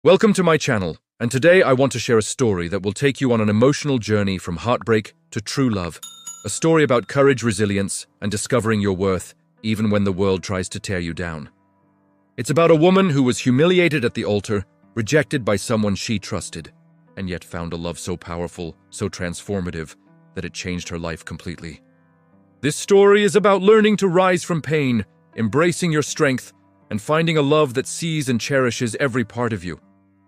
Welcome to my channel, and today I want to share a story that will take you on an emotional journey from heartbreak to true love. A story about courage, resilience, and discovering your worth, even when the world tries to tear you down. It's about a woman who was humiliated at the altar, rejected by someone she trusted, and yet found a love so powerful, so transformative, that it changed her life completely. This story is about learning to rise from pain, embracing your strength, and finding a love that sees and cherishes every part of you.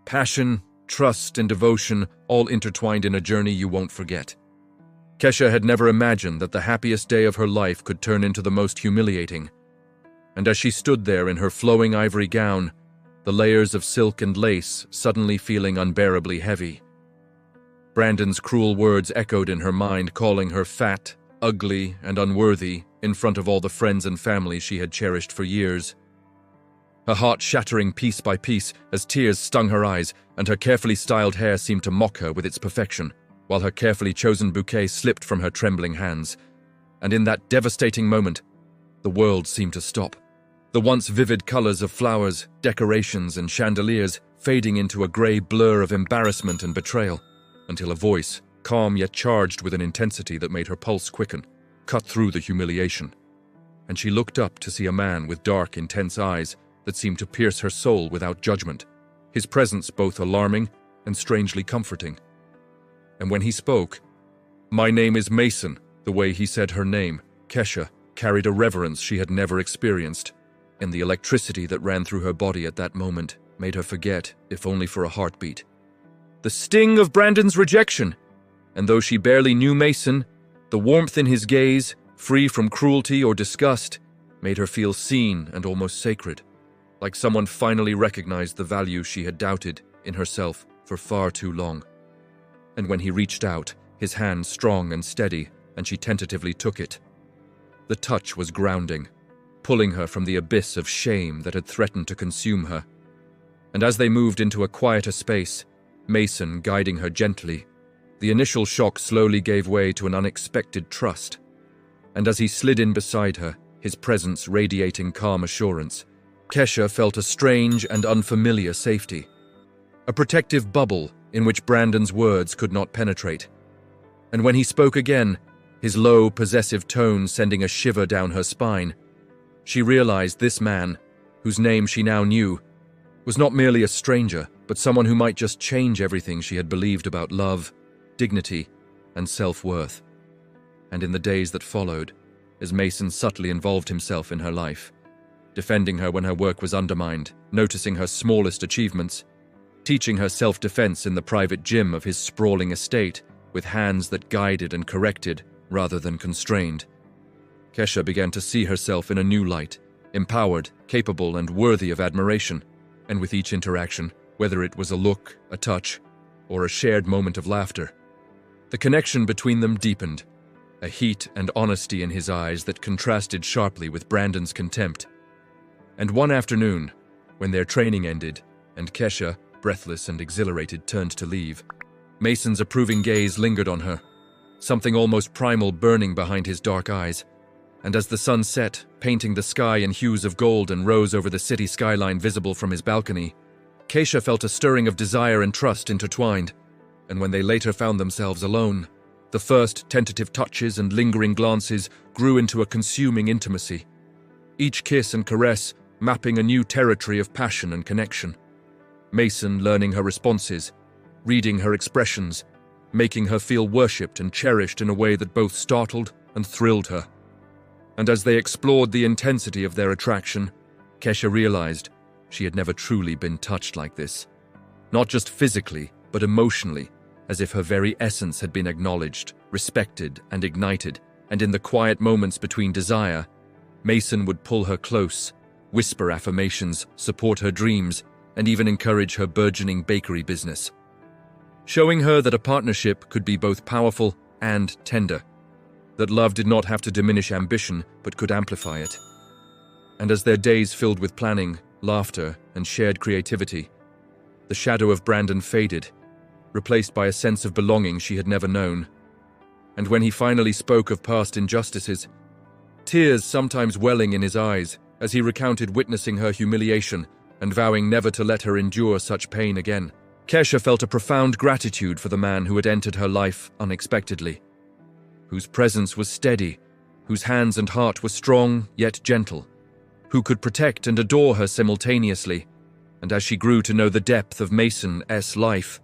Passion, trust, and devotion all intertwined in a journey you won't forget. Kesha had never imagined that the happiest day of her life could turn into the most humiliating. And as she stood there in her flowing ivory gown, the layers of silk and lace suddenly feeling unbearably heavy. Brandon's cruel words echoed in her mind, calling her fat, ugly, and unworthy in front of all the friends and family she had cherished for years. Her heart shattering piece by piece as tears stung her eyes, and her carefully styled hair seemed to mock her with its perfection, while her carefully chosen bouquet slipped from her trembling hands. And in that devastating moment, the world seemed to stop. The once vivid colors of flowers, decorations, and chandeliers fading into a gray blur of embarrassment and betrayal, until a voice, calm yet charged with an intensity that made her pulse quicken, cut through the humiliation. And she looked up to see a man with dark, intense eyes that seemed to pierce her soul without judgment, his presence both alarming and strangely comforting. And when he spoke, "My name is Mason," the way he said her name, Kesha, carried a reverence she had never experienced, and the electricity that ran through her body at that moment made her forget, if only for a heartbeat, the sting of Brandon's rejection. And though she barely knew Mason, the warmth in his gaze, free from cruelty or disgust, made her feel seen and almost sacred, like someone finally recognized the value she had doubted in herself for far too long. And when he reached out, his hand strong and steady, and she tentatively took it, the touch was grounding, pulling her from the abyss of shame that had threatened to consume her. And as they moved into a quieter space, Mason guiding her gently, the initial shock slowly gave way to an unexpected trust. And as he slid in beside her, his presence radiating calm assurance, Kesha felt a strange and unfamiliar safety, a protective bubble in which Brandon's words could not penetrate. And when he spoke again, his low, possessive tone sending a shiver down her spine, she realized this man, whose name she now knew, was not merely a stranger, but someone who might just change everything she had believed about love, dignity, and self-worth. And in the days that followed, as Mason subtly involved himself in her life, defending her when her work was undermined, noticing her smallest achievements, teaching her self-defense in the private gym of his sprawling estate with hands that guided and corrected rather than constrained, Kesha began to see herself in a new light, empowered, capable, and worthy of admiration. And with each interaction, whether it was a look, a touch, or a shared moment of laughter, the connection between them deepened, a heat and honesty in his eyes that contrasted sharply with Brandon's contempt. And one afternoon, when their training ended, and Kesha, breathless and exhilarated, turned to leave, Mason's approving gaze lingered on her, something almost primal burning behind his dark eyes. And as the sun set, painting the sky in hues of gold and rose over the city skyline visible from his balcony, Kesha felt a stirring of desire and trust intertwined. And when they later found themselves alone, the first tentative touches and lingering glances grew into a consuming intimacy, each kiss and caress mapping a new territory of passion and connection. Mason learning her responses, reading her expressions, making her feel worshipped and cherished in a way that both startled and thrilled her. And as they explored the intensity of their attraction, Kesha realized she had never truly been touched like this. Not just physically, but emotionally, as if her very essence had been acknowledged, respected, and ignited. And in the quiet moments between desire, Mason would pull her close, whisper affirmations, support her dreams, and even encourage her burgeoning bakery business, showing her that a partnership could be both powerful and tender, that love did not have to diminish ambition but could amplify it. And as their days filled with planning, laughter, and shared creativity, the shadow of Brandon faded, replaced by a sense of belonging she had never known. And when he finally spoke of past injustices, tears sometimes welling in his eyes as he recounted witnessing her humiliation, and vowing never to let her endure such pain again. Kesha felt a profound gratitude for the man who had entered her life unexpectedly, whose presence was steady, whose hands and heart were strong yet gentle, who could protect and adore her simultaneously. And as she grew to know the depth of Mason's life,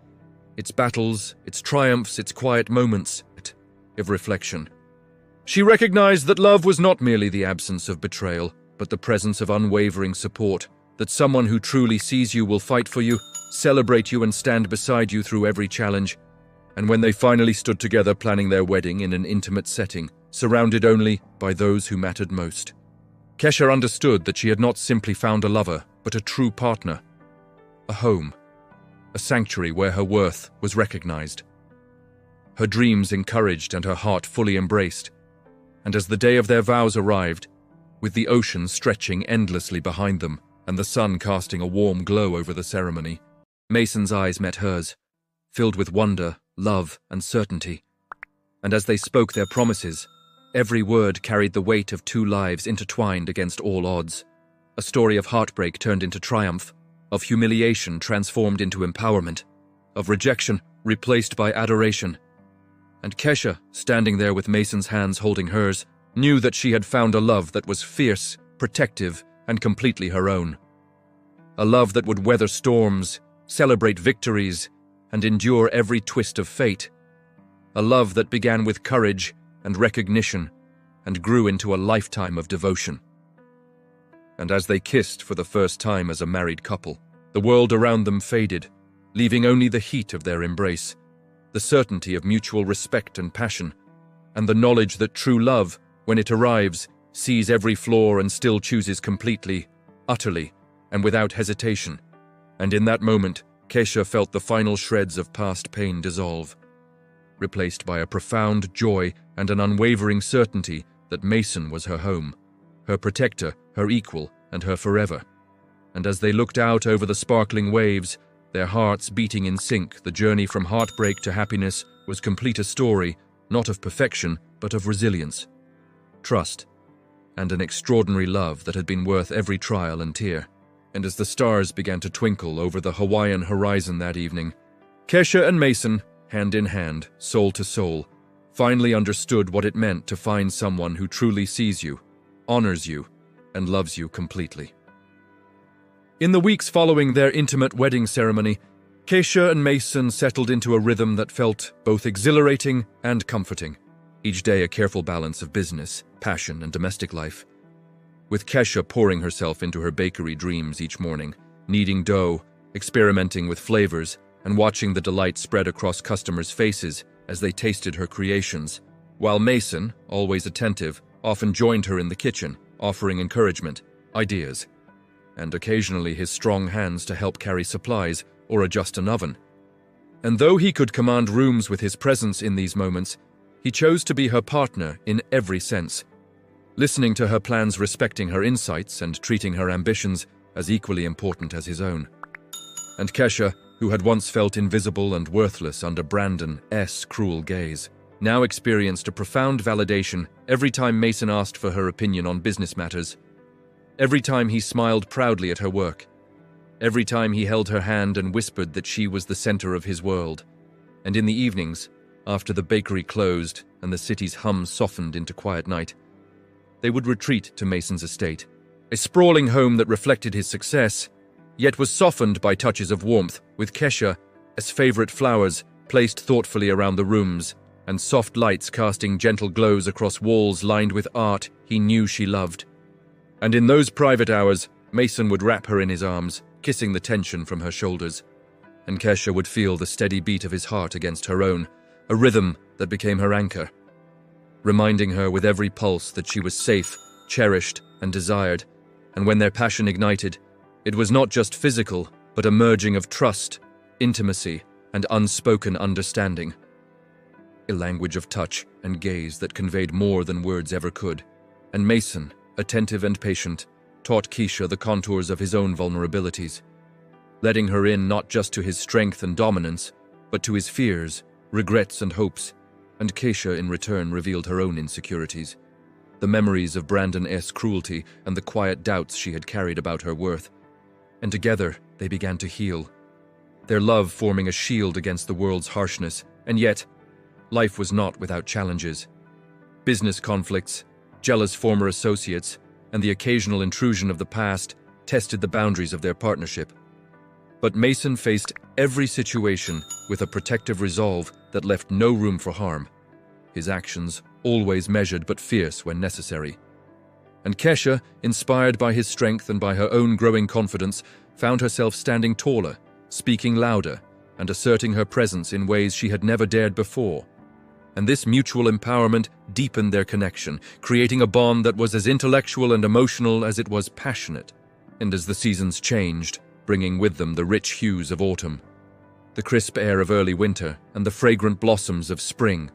its battles, its triumphs, its quiet moments of reflection, she recognized that love was not merely the absence of betrayal, but the presence of unwavering support, that someone who truly sees you will fight for you, celebrate you, and stand beside you through every challenge. And when they finally stood together planning their wedding in an intimate setting, surrounded only by those who mattered most, Kesha understood that she had not simply found a lover, but a true partner, a home, a sanctuary where her worth was recognized, her dreams encouraged and her heart fully embraced. And as the day of their vows arrived, with the ocean stretching endlessly behind them and the sun casting a warm glow over the ceremony, Mason's eyes met hers, filled with wonder, love, and certainty. And as they spoke their promises, every word carried the weight of two lives intertwined against all odds. A story of heartbreak turned into triumph, of humiliation transformed into empowerment, of rejection replaced by adoration. And Kesha, standing there with Mason's hands holding hers, knew that she had found a love that was fierce, protective, and completely her own. A love that would weather storms, celebrate victories, and endure every twist of fate. A love that began with courage and recognition and grew into a lifetime of devotion. And as they kissed for the first time as a married couple, the world around them faded, leaving only the heat of their embrace, the certainty of mutual respect and passion, and the knowledge that true love, when it arrives, sees every flaw and still chooses completely, utterly, and without hesitation. And in that moment, Kesha felt the final shreds of past pain dissolve, replaced by a profound joy and an unwavering certainty that Mason was her home, her protector, her equal, and her forever. And as they looked out over the sparkling waves, their hearts beating in sync, the journey from heartbreak to happiness was complete, a story, not of perfection, but of resilience, trust, and an extraordinary love that had been worth every trial and tear. And as the stars began to twinkle over the Hawaiian horizon that evening, Kesha and Mason, hand in hand, soul to soul, finally understood what it meant to find someone who truly sees you, honors you, and loves you completely. In the weeks following their intimate wedding ceremony, Kesha and Mason settled into a rhythm that felt both exhilarating and comforting, each day a careful balance of business, passion, and domestic life. With Kesha pouring herself into her bakery dreams each morning, kneading dough, experimenting with flavors, and watching the delight spread across customers' faces as they tasted her creations, while Mason, always attentive, often joined her in the kitchen, offering encouragement, ideas, and occasionally his strong hands to help carry supplies or adjust an oven. And though he could command rooms with his presence in these moments, he chose to be her partner in every sense, listening to her plans, respecting her insights, and treating her ambitions as equally important as his own. And Kesha, who had once felt invisible and worthless under Brandon's cruel gaze, now experienced a profound validation every time Mason asked for her opinion on business matters, every time he smiled proudly at her work, every time he held her hand and whispered that she was the center of his world. And in the evenings, after the bakery closed and the city's hum softened into quiet night, they would retreat to Mason's estate, a sprawling home that reflected his success, yet was softened by touches of warmth, with Kesha's favorite flowers placed thoughtfully around the rooms, and soft lights casting gentle glows across walls lined with art he knew she loved. And in those private hours, Mason would wrap her in his arms, kissing the tension from her shoulders, and Kesha would feel the steady beat of his heart against her own, a rhythm that became her anchor, reminding her with every pulse that she was safe, cherished, and desired. And when their passion ignited, it was not just physical, but a merging of trust, intimacy, and unspoken understanding, a language of touch and gaze that conveyed more than words ever could. And Mason, attentive and patient, taught Kesha the contours of his own vulnerabilities, letting her in not just to his strength and dominance, but to his fears, regrets, and hopes. And Kesha in return revealed her own insecurities, the memories of Brandon's cruelty and the quiet doubts she had carried about her worth. and together they began to heal. Their love forming a shield against the world's harshness, and yet, life was not without challenges. Business conflicts, jealous former associates, and the occasional intrusion of the past tested the boundaries of their partnership. But Mason faced every situation with a protective resolve that left no room for harm. His actions always measured but fierce when necessary. And Kesha, inspired by his strength and by her own growing confidence, found herself standing taller, speaking louder, and asserting her presence in ways she had never dared before. And this mutual empowerment deepened their connection, creating a bond that was as intellectual and emotional as it was passionate. And as the seasons changed, bringing with them the rich hues of autumn, the crisp air of early winter, and the fragrant blossoms of spring,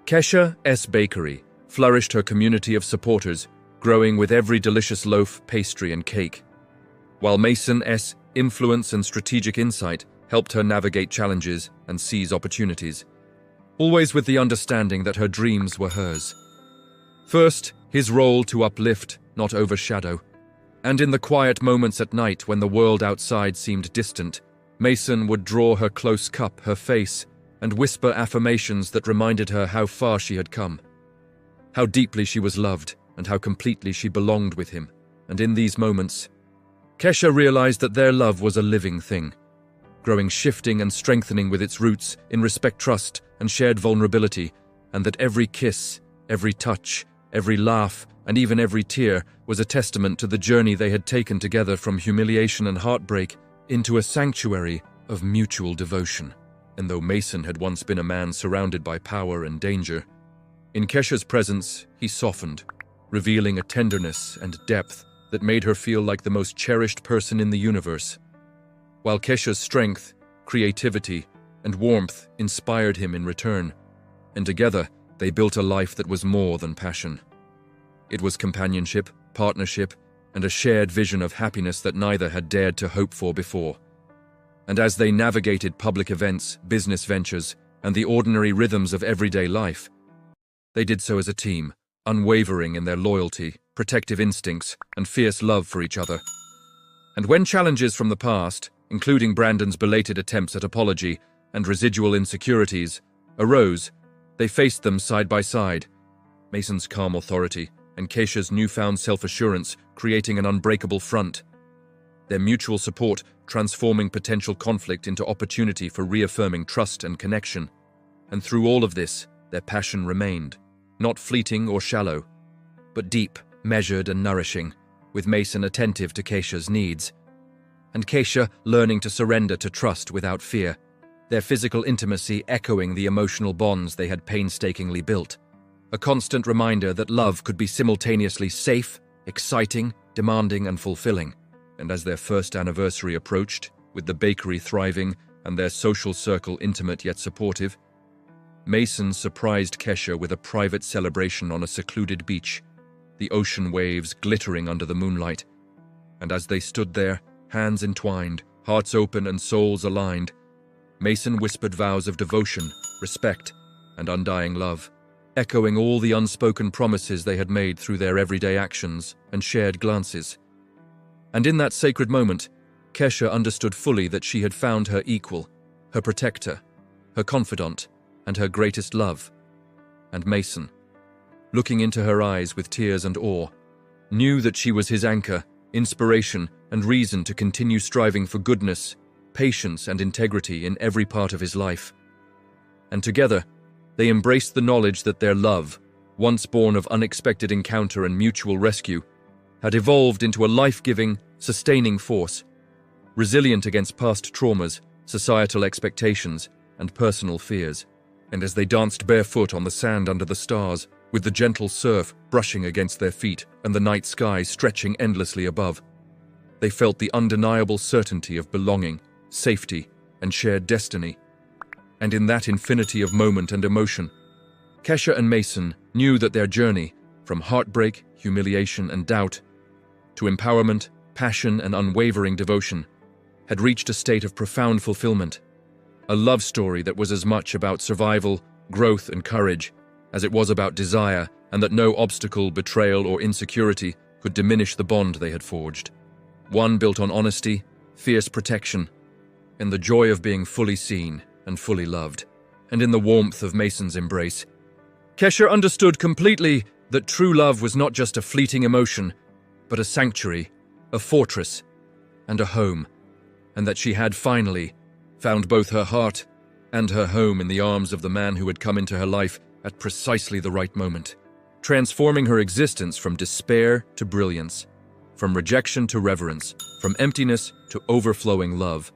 Kesha's Bakery flourished her community of supporters, growing with every delicious loaf, pastry, and cake, while Mason's influence and strategic insight helped her navigate challenges and seize opportunities, always with the understanding that her dreams were hers. First, his role to uplift, not overshadow. And in the quiet moments at night when the world outside seemed distant, Mason would draw her close cup, her face, and whisper affirmations that reminded her how far she had come, how deeply she was loved, and how completely she belonged with him. And in these moments, Kesha realized that their love was a living thing, growing, shifting, and strengthening with its roots in respect, trust, and shared vulnerability, and that every kiss, every touch, every laugh, and even every tear was a testament to the journey they had taken together from humiliation and heartbreak into a sanctuary of mutual devotion. And though Mason had once been a man surrounded by power and danger, in Kesha's presence he softened, revealing a tenderness and depth that made her feel like the most cherished person in the universe, while Kesha's strength, creativity, and warmth inspired him in return, and together they built a life that was more than passion. It was companionship, partnership, and a shared vision of happiness that neither had dared to hope for before. And as they navigated public events, business ventures, and the ordinary rhythms of everyday life, they did so as a team, unwavering in their loyalty, protective instincts, and fierce love for each other. And when challenges from the past, including Brandon's belated attempts at apology and residual insecurities, arose, they faced them side by side, Mason's calm authority and Kesha's newfound self-assurance creating an unbreakable front, their mutual support transforming potential conflict into opportunity for reaffirming trust and connection. And through all of this, their passion remained, not fleeting or shallow, but deep, measured, and nourishing, with Mason attentive to Kesha's needs, and Kesha learning to surrender to trust without fear, their physical intimacy echoing the emotional bonds they had painstakingly built, a constant reminder that love could be simultaneously safe, exciting, demanding, and fulfilling. And as their first anniversary approached, with the bakery thriving and their social circle intimate yet supportive, Mason surprised Kesha with a private celebration on a secluded beach, the ocean waves glittering under the moonlight. And as they stood there, hands entwined, hearts open, and souls aligned, Mason whispered vows of devotion, respect, and undying love, echoing all the unspoken promises they had made through their everyday actions and shared glances. And in that sacred moment, Kesha understood fully that she had found her equal, her protector, her confidant, and her greatest love. And Mason, looking into her eyes with tears and awe, knew that she was his anchor, inspiration, and reason to continue striving for goodness, patience, and integrity in every part of his life. And together, they embraced the knowledge that their love, once born of unexpected encounter and mutual rescue, had evolved into a life-giving, sustaining force, resilient against past traumas, societal expectations, and personal fears. And as they danced barefoot on the sand under the stars, with the gentle surf brushing against their feet and the night sky stretching endlessly above, they felt the undeniable certainty of belonging, safety, and shared destiny. And in that infinity of moment and emotion, Kesha and Mason knew that their journey, from heartbreak, humiliation, and doubt, to empowerment, passion, and unwavering devotion, had reached a state of profound fulfillment. A love story that was as much about survival, growth, and courage as it was about desire, and that no obstacle, betrayal, or insecurity could diminish the bond they had forged. one built on honesty, fierce protection, in the joy of being fully seen and fully loved, and in the warmth of Mason's embrace. Kesha understood completely that true love was not just a fleeting emotion, but a sanctuary, a fortress, and a home, and that she had finally found both her heart and her home in the arms of the man who had come into her life at precisely the right moment, transforming her existence from despair to brilliance, from rejection to reverence, from emptiness to overflowing love.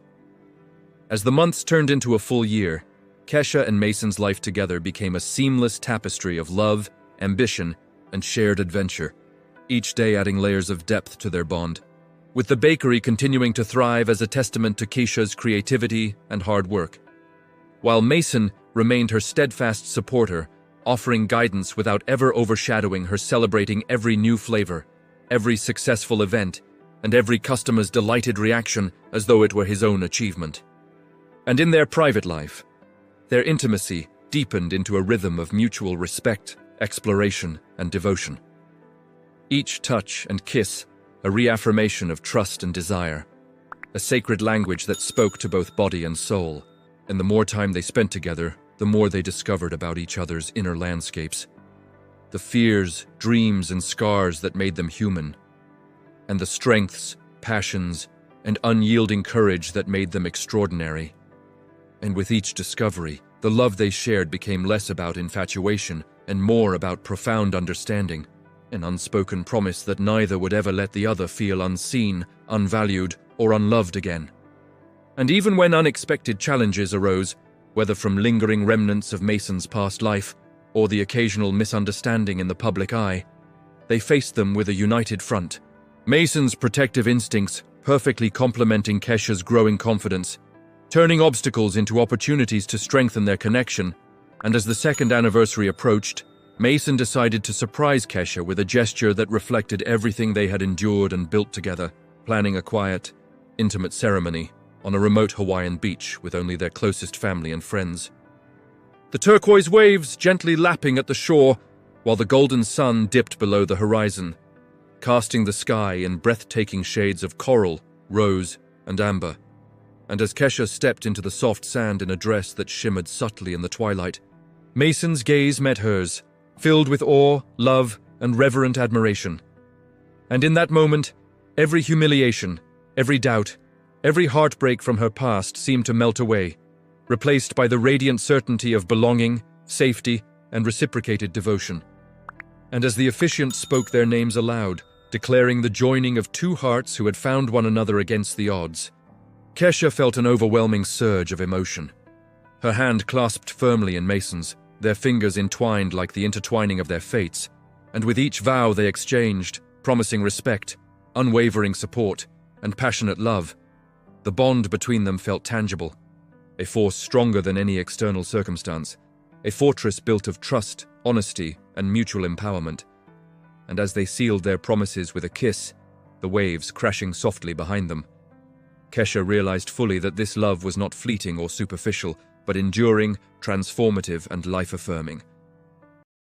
As the months turned into a full year, Kesha and Mason's life together became a seamless tapestry of love, ambition, and shared adventure, each day adding layers of depth to their bond, with the bakery continuing to thrive as a testament to Kesha's creativity and hard work, while Mason remained her steadfast supporter, offering guidance without ever overshadowing her, celebrating every new flavor, every successful event, and every customer's delighted reaction as though it were his own achievement. And in their private life, their intimacy deepened into a rhythm of mutual respect, exploration, and devotion. Each touch and kiss a reaffirmation of trust and desire, a sacred language that spoke to both body and soul. And the more time they spent together, the more they discovered about each other's inner landscapes, the fears, dreams, and scars that made them human, and the strengths, passions, and unyielding courage that made them extraordinary. And with each discovery, the love they shared became less about infatuation and more about profound understanding, an unspoken promise that neither would ever let the other feel unseen, unvalued, or unloved again. And even when unexpected challenges arose, whether from lingering remnants of Mason's past life or the occasional misunderstanding in the public eye, they faced them with a united front. Mason's protective instincts perfectly complementing Kesha's growing confidence, turning obstacles into opportunities to strengthen their connection. And as the second anniversary approached, Mason decided to surprise Kesha with a gesture that reflected everything they had endured and built together, planning a quiet, intimate ceremony on a remote Hawaiian beach with only their closest family and friends. The turquoise waves gently lapping at the shore, while the golden sun dipped below the horizon, casting the sky in breathtaking shades of coral, rose, and amber. And as Kesha stepped into the soft sand in a dress that shimmered subtly in the twilight, Mason's gaze met hers, filled with awe, love, and reverent admiration. And in that moment, every humiliation, every doubt, every heartbreak from her past seemed to melt away, replaced by the radiant certainty of belonging, safety, and reciprocated devotion. And as the officiant spoke their names aloud, declaring the joining of two hearts who had found one another against the odds, Kesha felt an overwhelming surge of emotion. Her hand clasped firmly in Mason's, their fingers entwined like the intertwining of their fates, and with each vow they exchanged, promising respect, unwavering support, and passionate love. The bond between them felt tangible, a force stronger than any external circumstance, a fortress built of trust, honesty, and mutual empowerment. And as they sealed their promises with a kiss, the waves crashing softly behind them, Kesha realized fully that this love was not fleeting or superficial, but enduring, transformative, and life-affirming.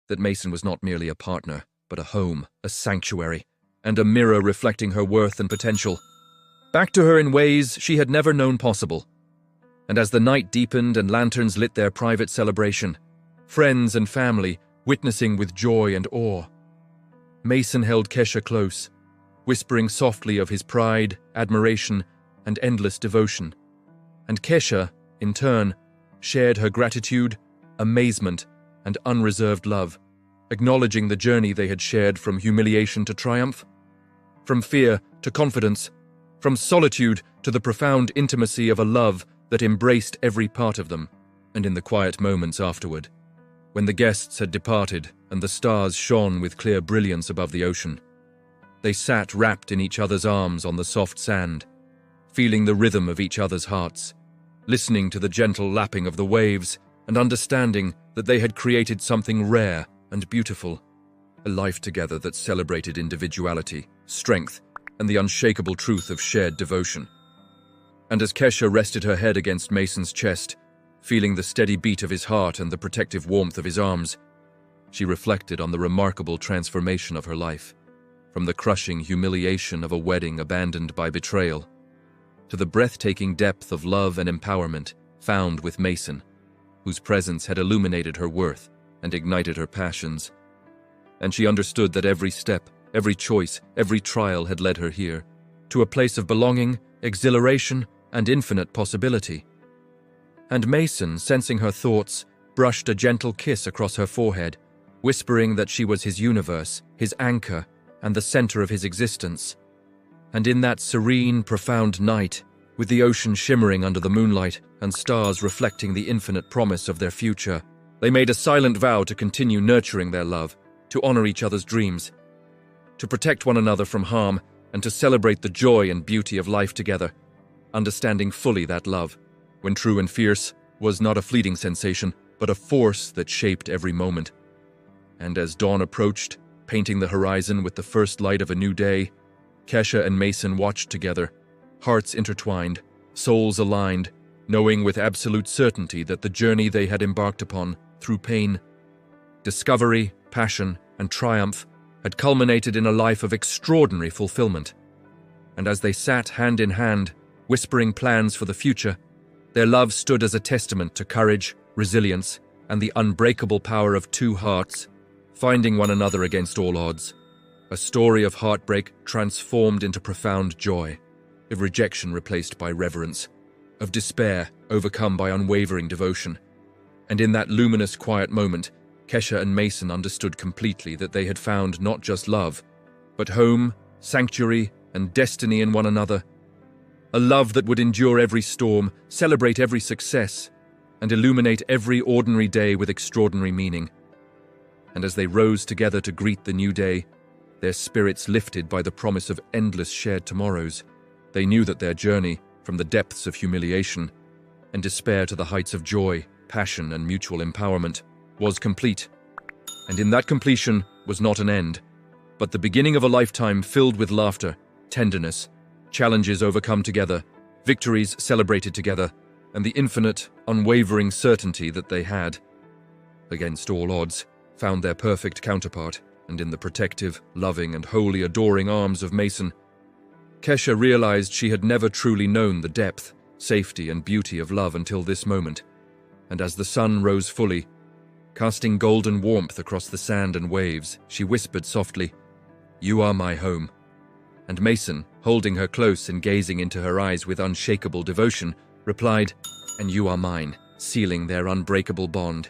That Mason was not merely a partner, but a home, a sanctuary, and a mirror reflecting her worth and potential, back to her in ways she had never known possible. And as the night deepened and lanterns lit their private celebration, friends and family witnessing with joy and awe, Mason held Kesha close, whispering softly of his pride, admiration, and endless devotion. And Kesha, in turn, shared her gratitude, amazement, and unreserved love, acknowledging the journey they had shared from humiliation to triumph, from fear to confidence, from solitude to the profound intimacy of a love that embraced every part of them. And in the quiet moments afterward, when the guests had departed and the stars shone with clear brilliance above the ocean, they sat wrapped in each other's arms on the soft sand, feeling the rhythm of each other's hearts, listening to the gentle lapping of the waves, and understanding that they had created something rare and beautiful, a life together that celebrated individuality, strength, and the unshakable truth of shared devotion. And as Kesha rested her head against Mason's chest, feeling the steady beat of his heart and the protective warmth of his arms, she reflected on the remarkable transformation of her life. from the crushing humiliation of a wedding abandoned by betrayal, to the breathtaking depth of love and empowerment found with Mason, whose presence had illuminated her worth and ignited her passions. And she understood that every step, every choice, every trial had led her here, to a place of belonging, exhilaration, and infinite possibility. And Mason, sensing her thoughts, brushed a gentle kiss across her forehead, whispering that she was his universe, his anchor, and the center of his existence. And in that serene, profound night, with the ocean shimmering under the moonlight and stars reflecting the infinite promise of their future, they made a silent vow to continue nurturing their love, to honor each other's dreams, to protect one another from harm, and to celebrate the joy and beauty of life together, understanding fully that love, when true and fierce, was not a fleeting sensation, but a force that shaped every moment. And as dawn approached, painting the horizon with the first light of a new day, Kesha and Mason watched together, hearts intertwined, souls aligned, knowing with absolute certainty that the journey they had embarked upon, through pain, discovery, passion, and triumph, had culminated in a life of extraordinary fulfillment. And as they sat hand in hand, whispering plans for the future, their love stood as a testament to courage, resilience, and the unbreakable power of two hearts, finding one another against all odds. A story of heartbreak transformed into profound joy, of rejection replaced by reverence, of despair overcome by unwavering devotion. And in that luminous, quiet moment, Kesha and Mason understood completely that they had found not just love, but home, sanctuary, and destiny in one another. A love that would endure every storm, celebrate every success, and illuminate every ordinary day with extraordinary meaning. And as they rose together to greet the new day, their spirits lifted by the promise of endless shared tomorrows, they knew that their journey, from the depths of humiliation and despair to the heights of joy, passion, and mutual empowerment, was complete. And in that completion was not an end, but the beginning of a lifetime filled with laughter, tenderness, challenges overcome together, victories celebrated together, and the infinite, unwavering certainty that they had, against all odds, found their perfect counterpart, and in the protective, loving, and wholly adoring arms of Mason, Kesha realized she had never truly known the depth, safety, and beauty of love until this moment. And as the sun rose fully, casting golden warmth across the sand and waves, she whispered softly, "You are my home." And Mason, holding her close and gazing into her eyes with unshakable devotion, replied, "And you are mine," sealing their unbreakable bond.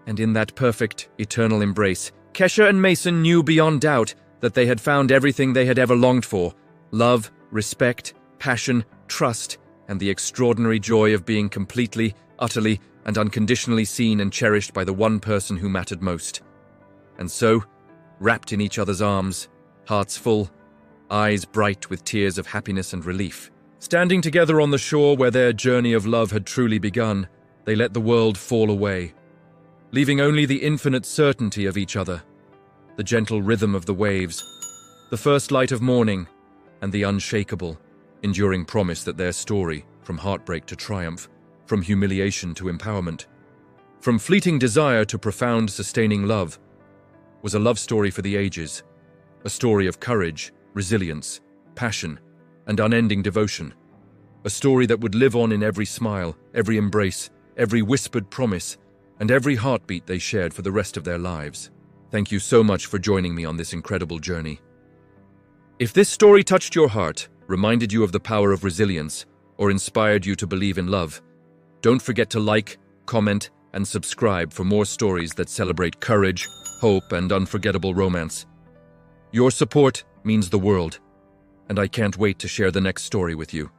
And in that perfect, eternal embrace, Kesha and Mason knew beyond doubt that they had found everything they had ever longed for: love, respect, passion, trust, and the extraordinary joy of being completely, utterly, and unconditionally seen and cherished by the one person who mattered most. And so, wrapped in each other's arms, hearts full, eyes bright with tears of happiness and relief, standing together on the shore where their journey of love had truly begun, they let the world fall away, leaving only the infinite certainty of each other, the gentle rhythm of the waves, the first light of morning, and the unshakable, enduring promise that their story, from heartbreak to triumph, from humiliation to empowerment, from fleeting desire to profound, sustaining love, was a love story for the ages, a story of courage, resilience, passion, and unending devotion, a story that would live on in every smile, every embrace, every whispered promise, and every heartbeat they shared for the rest of their lives. Thank you so much for joining me on this incredible journey. If this story touched your heart, reminded you of the power of resilience, or inspired you to believe in love, don't forget to like, comment, and subscribe for more stories that celebrate courage, hope, and unforgettable romance. Your support means the world, and I can't wait to share the next story with you.